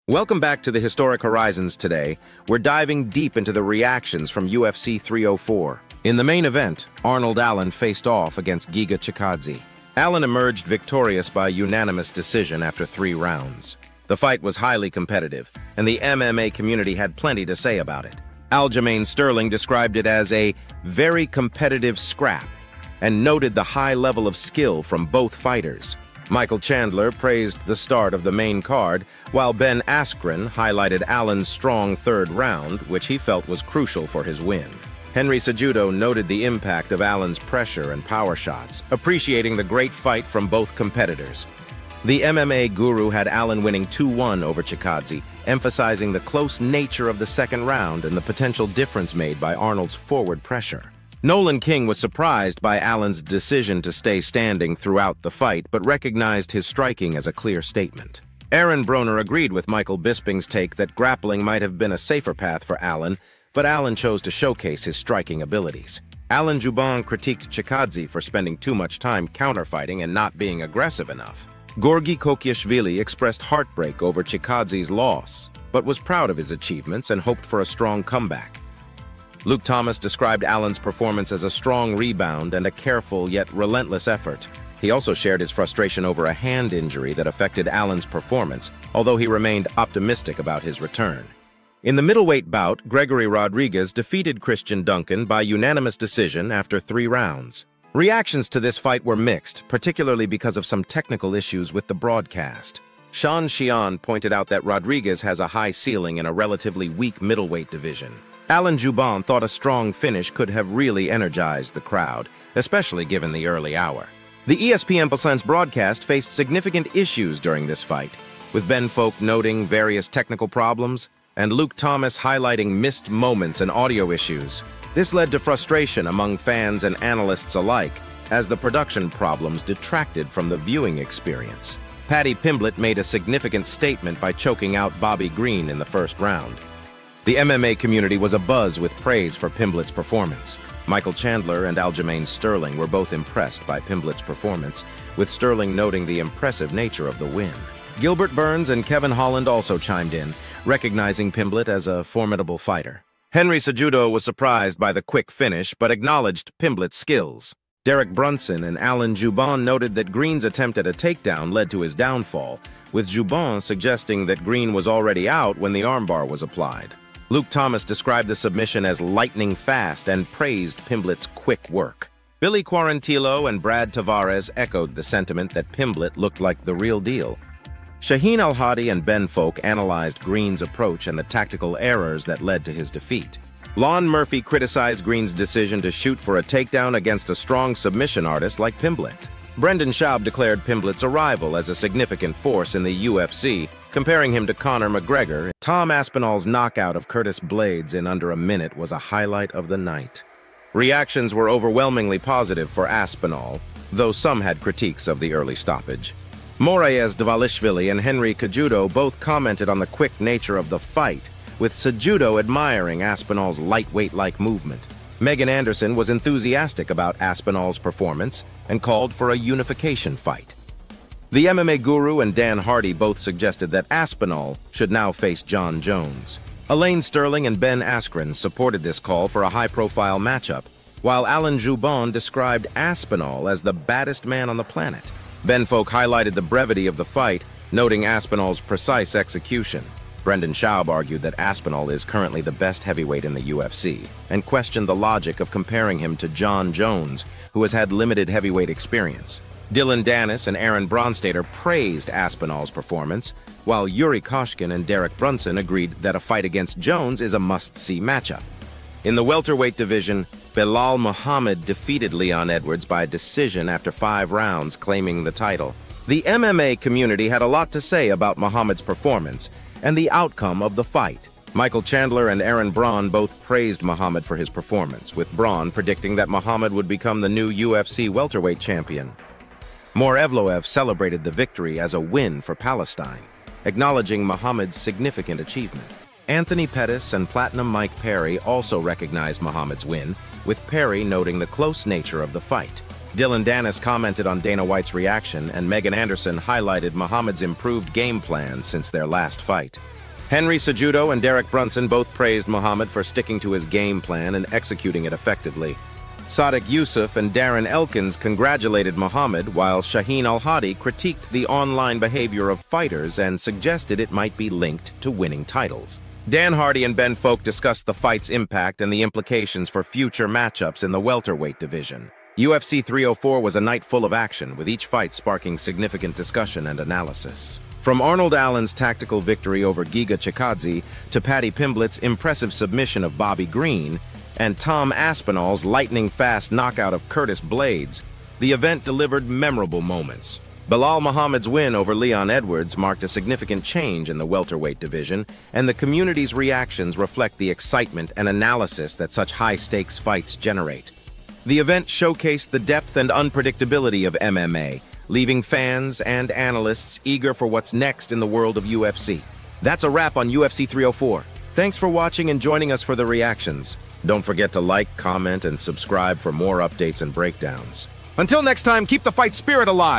Welcome back to the Historic Horizons today. We're diving deep into the reactions from UFC 304. In the main event, Arnold Allen faced off against Giga Chikadze. Allen emerged victorious by unanimous decision after 3 rounds. The fight was highly competitive, and the MMA community had plenty to say about it. Aljamain Sterling described it as a very competitive scrap and noted the high level of skill from both fighters. Michael Chandler praised the start of the main card, while Ben Askren highlighted Allen's strong third round, which he felt was crucial for his win. Henry Cejudo noted the impact of Allen's pressure and power shots, appreciating the great fight from both competitors. The MMA guru had Allen winning 2-1 over Chikadze, emphasizing the close nature of the second round and the potential difference made by Arnold's forward pressure. Nolan King was surprised by Allen's decision to stay standing throughout the fight, but recognized his striking as a clear statement. Aaron Broner agreed with Michael Bisping's take that grappling might have been a safer path for Allen, but Allen chose to showcase his striking abilities. Alan Jouban critiqued Chikadze for spending too much time counterfighting and not being aggressive enough. Gorgi Kokiashvili expressed heartbreak over Chikadze's loss, but was proud of his achievements and hoped for a strong comeback. Luke Thomas described Allen's performance as a strong rebound and a careful yet relentless effort. He also shared his frustration over a hand injury that affected Allen's performance, although he remained optimistic about his return. In the middleweight bout, Gregory Rodriguez defeated Christian Duncan by unanimous decision after 3 rounds. Reactions to this fight were mixed, particularly because of some technical issues with the broadcast. Sean Xian pointed out that Rodriguez has a high ceiling in a relatively weak middleweight division. Alan Jouban thought a strong finish could have really energized the crowd, especially given the early hour. The ESPN+ broadcast faced significant issues during this fight, with Ben Folk noting various technical problems and Luke Thomas highlighting missed moments and audio issues. This led to frustration among fans and analysts alike, as the production problems detracted from the viewing experience. Paddy Pimblett made a significant statement by choking out Bobby Green in the first round. The MMA community was abuzz with praise for Pimblett's performance. Michael Chandler and Aljamain Sterling were both impressed by Pimblett's performance, with Sterling noting the impressive nature of the win. Gilbert Burns and Kevin Holland also chimed in, recognizing Pimblett as a formidable fighter. Henry Cejudo was surprised by the quick finish, but acknowledged Pimblett's skills. Derek Brunson and Alan Jouban noted that Green's attempt at a takedown led to his downfall, with Jouban suggesting that Green was already out when the armbar was applied. Luke Thomas described the submission as lightning fast and praised Pimblett's quick work. Billy Quarantillo and Brad Tavares echoed the sentiment that Pimblett looked like the real deal. Shaheen Al-Hadi and Ben Folk analyzed Green's approach and the tactical errors that led to his defeat. Lon Murphy criticized Green's decision to shoot for a takedown against a strong submission artist like Pimblett. Brendan Schaub declared Pimblett's arrival as a significant force in the UFC, comparing him to Conor McGregor. Tom Aspinall's knockout of Curtis Blades in under a minute was a highlight of the night. Reactions were overwhelmingly positive for Aspinall, though some had critiques of the early stoppage. Moraes Dvalishvili and Henry Cejudo both commented on the quick nature of the fight, with Cejudo admiring Aspinall's lightweight-like movement. Megan Anderson was enthusiastic about Aspinall's performance and called for a unification fight. The MMA guru and Dan Hardy both suggested that Aspinall should now face John Jones. Elaine Sterling and Ben Askren supported this call for a high-profile matchup, while Alan Jouban described Aspinall as the baddest man on the planet. Ben Folk highlighted the brevity of the fight, noting Aspinall's precise execution. Brendan Schaub argued that Aspinall is currently the best heavyweight in the UFC, and questioned the logic of comparing him to John Jones, who has had limited heavyweight experience. Dylan Dennis and Aaron Bronstater praised Aspinall's performance, while Yuri Koshkin and Derek Brunson agreed that a fight against Jones is a must-see matchup. In the welterweight division, Belal Muhammad defeated Leon Edwards by decision after 5 rounds, claiming the title. The MMA community had a lot to say about Muhammad's performance and the outcome of the fight. Michael Chandler and Aaron Braun both praised Muhammad for his performance, with Braun predicting that Muhammad would become the new UFC welterweight champion. Mor Evloev celebrated the victory as a win for Palestine, acknowledging Muhammad's significant achievement. Anthony Pettis and Platinum Mike Perry also recognized Muhammad's win, with Perry noting the close nature of the fight. Dylan Dennis commented on Dana White's reaction, and Megan Anderson highlighted Muhammad's improved game plan since their last fight. Henry Cejudo and Derek Brunson both praised Muhammad for sticking to his game plan and executing it effectively. Sadiq Yusuf and Darren Elkins congratulated Muhammad, while Shaheen Al-Hadi critiqued the online behavior of fighters and suggested it might be linked to winning titles. Dan Hardy and Ben Folk discussed the fight's impact and the implications for future matchups in the welterweight division. UFC 304 was a night full of action, with each fight sparking significant discussion and analysis. From Arnold Allen's tactical victory over Giga Chikadze to Paddy Pimblett's impressive submission of Bobby Green, and Tom Aspinall's lightning-fast knockout of Curtis Blades, the event delivered memorable moments. Belal Muhammad's win over Leon Edwards marked a significant change in the welterweight division, and the community's reactions reflect the excitement and analysis that such high-stakes fights generate. The event showcased the depth and unpredictability of MMA, leaving fans and analysts eager for what's next in the world of UFC. That's a wrap on UFC 304. Thanks for watching and joining us for the reactions. Don't forget to like, comment, and subscribe for more updates and breakdowns. Until next time, keep the fight spirit alive!